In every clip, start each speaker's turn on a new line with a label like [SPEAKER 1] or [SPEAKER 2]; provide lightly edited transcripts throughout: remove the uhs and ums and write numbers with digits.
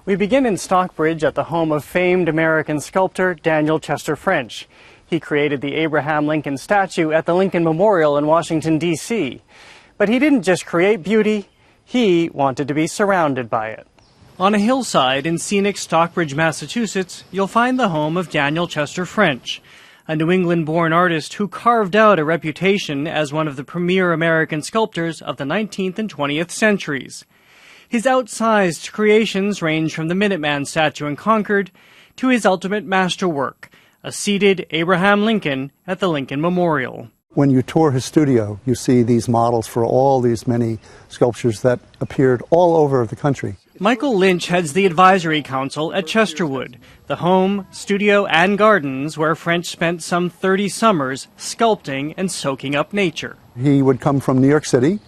[SPEAKER 1] We begin in Stockbridge at the home of famed American sculptor Daniel Chester French. He created the Abraham Lincoln statue at the Lincoln Memorial in Washington, D.C. But he didn't just create beauty, he wanted to be surrounded by it. On a hillside in scenic Stockbridge, Massachusetts, you'll find the home of Daniel Chester French, a New England-born artist who carved out a reputation as one of the premier American sculptors of the 19th and 20th centuries. His outsized creations range from the Minuteman statue in Concord to his ultimate masterwork, a seated Abraham Lincoln at the Lincoln Memorial.
[SPEAKER 2] When you tour his studio, you see these models for all these many sculptures that appeared all over the country.
[SPEAKER 1] Michael Lynch heads the advisory council at Chesterwood, the home, studio, and gardens where French spent some 30 summers sculpting and soaking up nature.
[SPEAKER 2] He would come from New York City,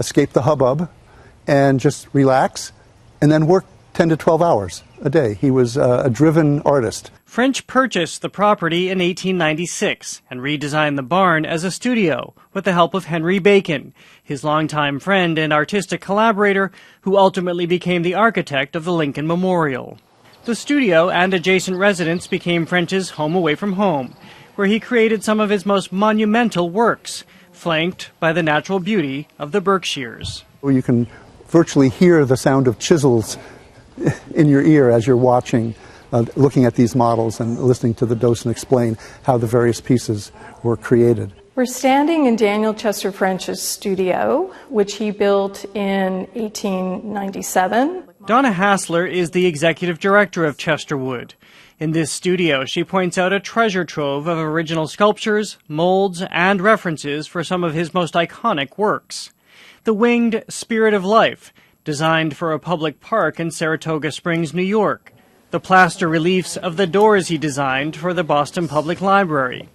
[SPEAKER 2] escape the hubbub, and just relax, and then work 10 to 12 hours a day. He was a driven artist.
[SPEAKER 1] French purchased the property in 1896 and redesigned the barn as a studio with the help of Henry Bacon, his longtime friend and artistic collaborator who ultimately became the architect of the Lincoln Memorial. The studio and adjacent residence became French's home away from home, where he created some of his most monumental works, flanked by the natural beauty of the Berkshires.
[SPEAKER 2] You can virtually hear the sound of chisels in your ear as you're watching, looking at these models and listening to the docent explain how the various pieces were created.
[SPEAKER 3] We're standing in Daniel Chester French's studio, which he built in 1897.
[SPEAKER 1] Donna Hassler is the executive director of Chesterwood. In this studio, she points out a treasure trove of original sculptures, molds, and references for some of his most iconic works. The winged Spirit of Life, designed for a public park in Saratoga Springs, New York. The plaster reliefs of the doors he designed for the Boston Public Library.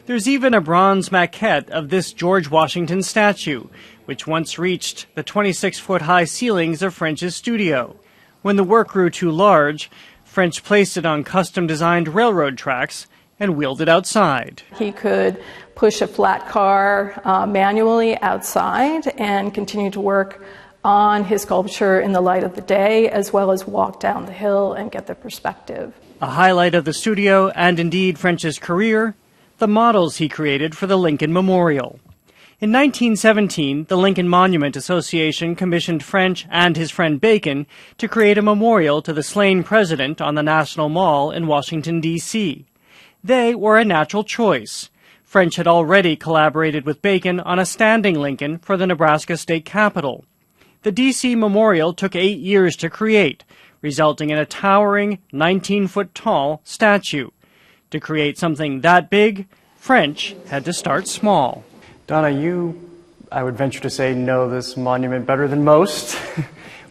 [SPEAKER 1] There's even a bronze maquette of this George Washington statue, which once reached the 26-foot-high ceilings of French's studio. When the work grew too large, French placed it on custom-designed railroad tracks and wheeled it outside.
[SPEAKER 3] He could push a flat car manually outside and continue to work on his sculpture in the light of the day, as well as walk down the hill and get the perspective.
[SPEAKER 1] A highlight of the studio, and indeed French's career, the models he created for the Lincoln Memorial. In 1917, the Lincoln Monument Association commissioned French and his friend Bacon to create a memorial to the slain president on the National Mall in Washington, D.C. They were a natural choice. French had already collaborated with Bacon on a standing Lincoln for the Nebraska state capitol. The D.C. memorial took 8 years to create, resulting in a towering 19-foot-tall statue. To create something that big, French had to start small.
[SPEAKER 4] Donna, you, I would venture to say, know this monument better than most.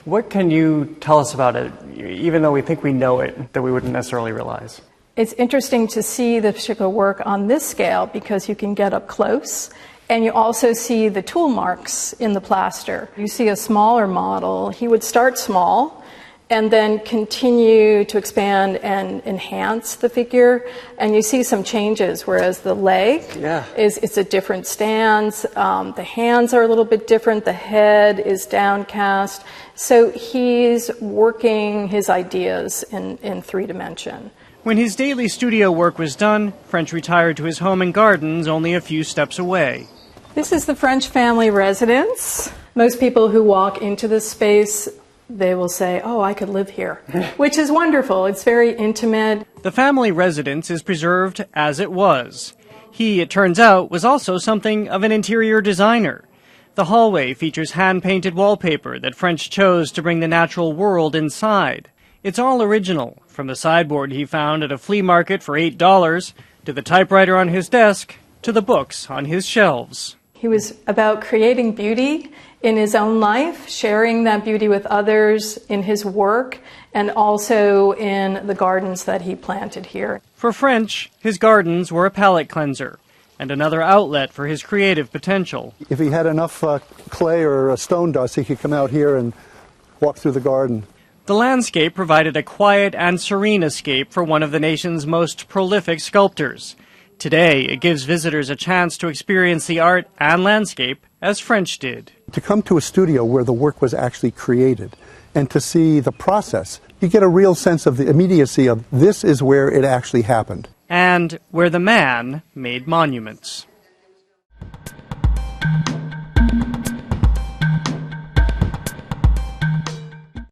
[SPEAKER 4] What can you tell us about it, even though we think we know it, that we wouldn't necessarily realize?
[SPEAKER 3] It's interesting to see the particular work on this scale because you can get up close. And you also see the tool marks in the plaster. You see a smaller model. He would start small and then continue to expand and enhance the figure. And you see some changes, whereas the leg it's a different stance. The hands are a little bit different. The head is downcast. So he's working his ideas in 3 dimension.
[SPEAKER 1] When his daily studio work was done, French retired to his home and gardens only a few steps away.
[SPEAKER 3] This is the French family residence. Most people who walk into this space, they will say, oh, I could live here, which is wonderful. It's very intimate.
[SPEAKER 1] The family residence is preserved as it was. He, it turns out, was also something of an interior designer. The hallway features hand-painted wallpaper that French chose to bring the natural world inside. It's all original, from the sideboard he found at a flea market for $8, to the typewriter on his desk, to the books on his shelves.
[SPEAKER 3] He was about creating beauty in his own life, sharing that beauty with others in his work, and also in the gardens that he planted here.
[SPEAKER 1] For French, his gardens were a palate cleanser and another outlet for his creative potential.
[SPEAKER 2] If he had enough clay or stone dust, he could come out here and walk through the garden.
[SPEAKER 1] The landscape provided a quiet and serene escape for one of the nation's most prolific sculptors. Today, it gives visitors a chance to experience the art and landscape as French did.
[SPEAKER 2] To come to a studio where the work was actually created and to see the process. You get a real sense of the immediacy of this is where it actually happened.
[SPEAKER 1] And where the man made monuments.